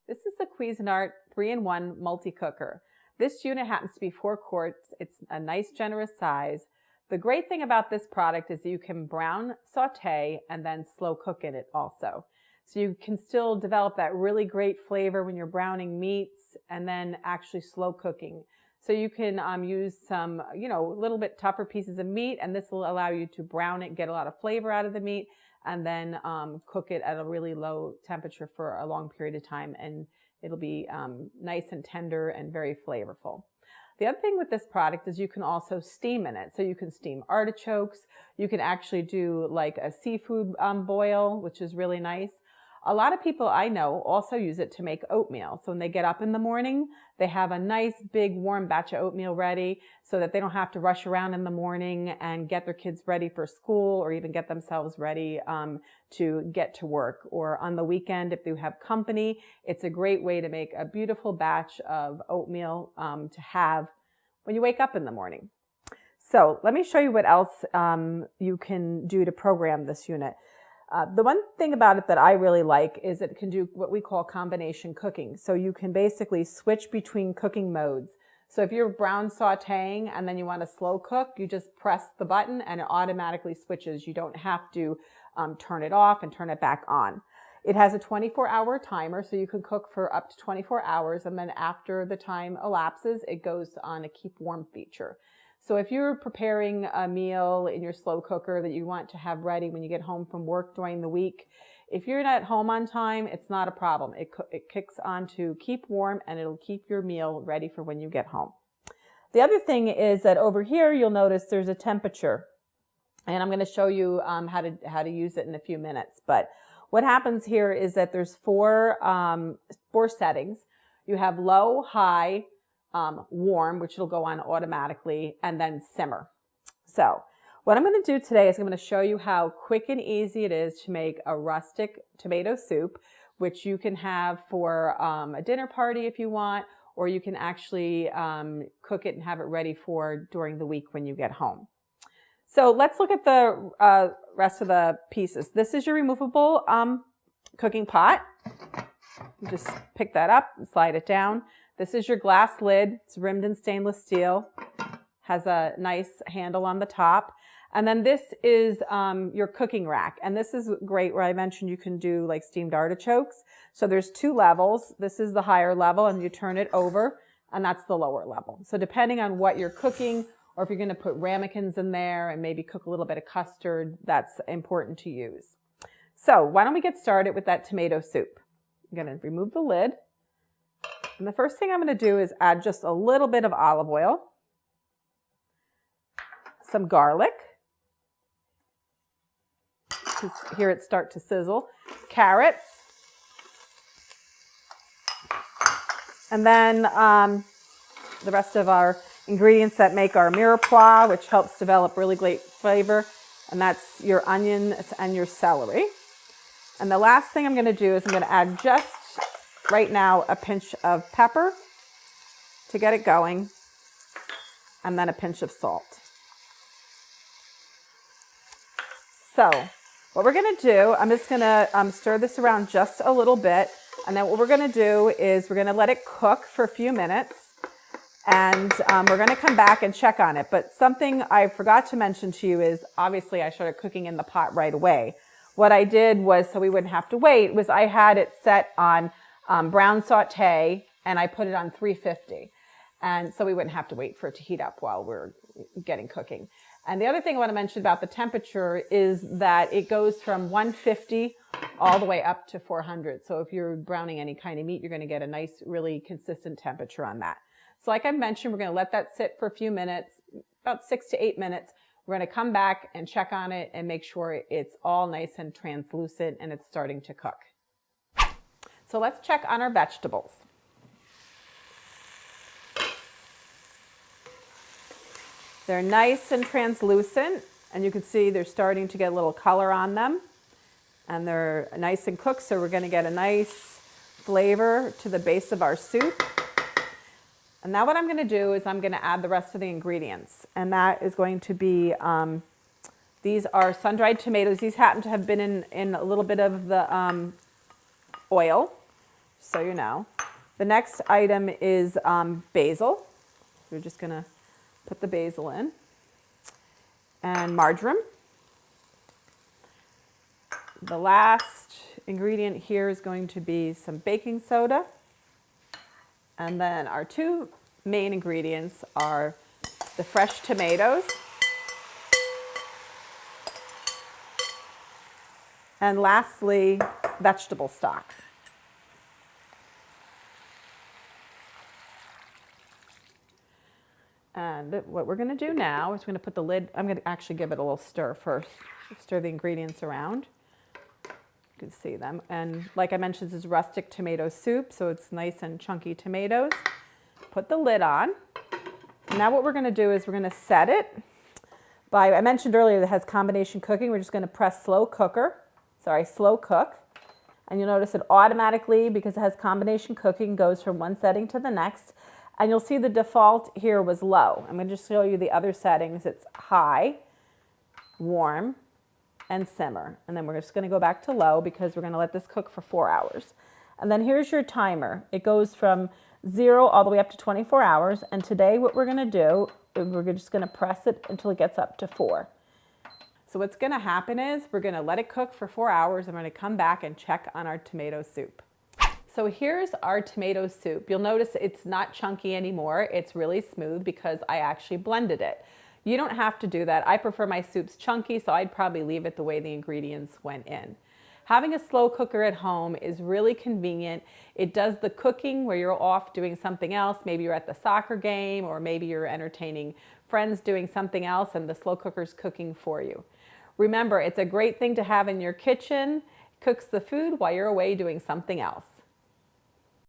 This is the Cuisinart 3-in-1 multi-cooker. This unit happens to be 4 quarts. It's a nice generous size. The great thing about this product is you can brown, saute, and then slow cook in it also. So you can still develop that really great flavor when you're browning meats and then actually slow cooking. So you can use some, a little bit tougher pieces of meat, and this will allow you to brown it, get a lot of flavor out of the meat, and then cook it at a really low temperature for a long period of time, and it'll be nice and tender and very flavorful. The other thing with this product is you can also steam in it. So you can steam artichokes. You can actually do like a seafood boil, which is really nice. A lot of people I know also use it to make oatmeal. So when they get up in the morning, they have a nice big warm batch of oatmeal ready so that they don't have to rush around in the morning and get their kids ready for school or even get themselves ready to get to work. Or on the weekend, if they have company, it's a great way to make a beautiful batch of oatmeal to have when you wake up in the morning. So let me show you what else you can do to program this unit. The one thing about it that I really like is it can do what we call combination cooking. So you can basically switch between cooking modes. So if you're brown sauteing and then you want to slow cook, you just press the button and it automatically switches. You don't have to turn it off and turn it back on. It has a 24-hour timer, so you can cook for up to 24 hours, and then after the time elapses, it goes on a keep warm feature. So if you're preparing a meal in your slow cooker that you want to have ready when you get home from work during the week, if you're not home on time, it's not a problem. It kicks on to keep warm, and it'll keep your meal ready for when you get home. The other thing is that over here, you'll notice there's a temperature, and I'm going to show you how to use it in a few minutes. But what happens here is that there's four settings. You have low, high, warm, which will go on automatically, and then simmer. So what I'm going to do today is I'm going to show you how quick and easy it is to make a rustic tomato soup, which you can have for a dinner party if you want, or you can actually cook it and have it ready for during the week when you get home. So let's look at the rest of the pieces. This is your removable cooking pot. You just pick that up and slide it down. This is your glass lid. It's rimmed in stainless steel. Has a nice handle on the top. And then this is your cooking rack. And this is great where I mentioned you can do like steamed artichokes. So there's 2 levels. This is the higher level, and you turn it over, and that's the lower level. So depending on what you're cooking, or if you're going to put ramekins in there and maybe cook a little bit of custard, that's important to use. So why don't we get started with that tomato soup? I'm going to remove the lid. And the first thing I'm going to do is add just a little bit of olive oil, some garlic, because here it starts to sizzle, carrots, and then the rest of our ingredients that make our mirepoix, which helps develop really great flavor, and that's your onions and your celery. And the last thing I'm going to do is I'm going to add just right now a pinch of pepper to get it going, and then a pinch of salt. So what we're going to do, I'm just going to stir this around just a little bit, and then what we're going to do is we're going to let it cook for a few minutes, and we're going to come back and check on it. But something I forgot to mention to you is obviously I started cooking in the pot right away. What I did was, so we wouldn't have to wait, was I had it set on brown saute, and I put it on 350. And so we wouldn't have to wait for it to heat up while we're getting cooking. And the other thing I want to mention about the temperature is that it goes from 150 all the way up to 400. So if you're browning any kind of meat, you're going to get a nice, really consistent temperature on that. So like I mentioned, we're going to let that sit for a few minutes, about 6 to 8 minutes. We're going to come back and check on it and make sure it's all nice and translucent and it's starting to cook. So let's check on our vegetables. They're nice and translucent, and you can see they're starting to get a little color on them. And they're nice and cooked, so we're going to get a nice flavor to the base of our soup. And now what I'm going to do is I'm going to add the rest of the ingredients. And that is going to be, these are sun-dried tomatoes. These happen to have been in a little bit of the oil. so you know. The next item is basil. We're just gonna put the basil in. And marjoram. The last ingredient here is going to be some baking soda. And then our two main ingredients are the fresh tomatoes and lastly, vegetable stock. And what we're going to do now is we're going to put the lid, I'm going to actually give it a little stir first. Stir the ingredients around. You can see them. And like I mentioned, this is rustic tomato soup, so it's nice and chunky tomatoes. Put the lid on. Now what we're going to do is we're going to set it by, I mentioned earlier that it has combination cooking. We're just going to press slow cook. And you'll notice it automatically, because it has combination cooking, goes from one setting to the next. And you'll see the default here was low. I'm going to just show you the other settings. It's high, warm, and simmer. And then we're just going to go back to low because we're going to let this cook for 4 hours. And then here's your timer. It goes from 0 all the way up to 24 hours. And today what we're going to do is we're just going to press it until it gets up to 4. So what's going to happen is we're going to let it cook for 4 hours. And we're going to come back and check on our tomato soup. So here's our tomato soup. You'll notice it's not chunky anymore. It's really smooth because I actually blended it. You don't have to do that. I prefer my soups chunky, so I'd probably leave it the way the ingredients went in. Having a slow cooker at home is really convenient. It does the cooking where you're off doing something else. Maybe you're at the soccer game, or maybe you're entertaining friends doing something else, and the slow cooker's cooking for you. Remember, it's a great thing to have in your kitchen. It cooks the food while you're away doing something else.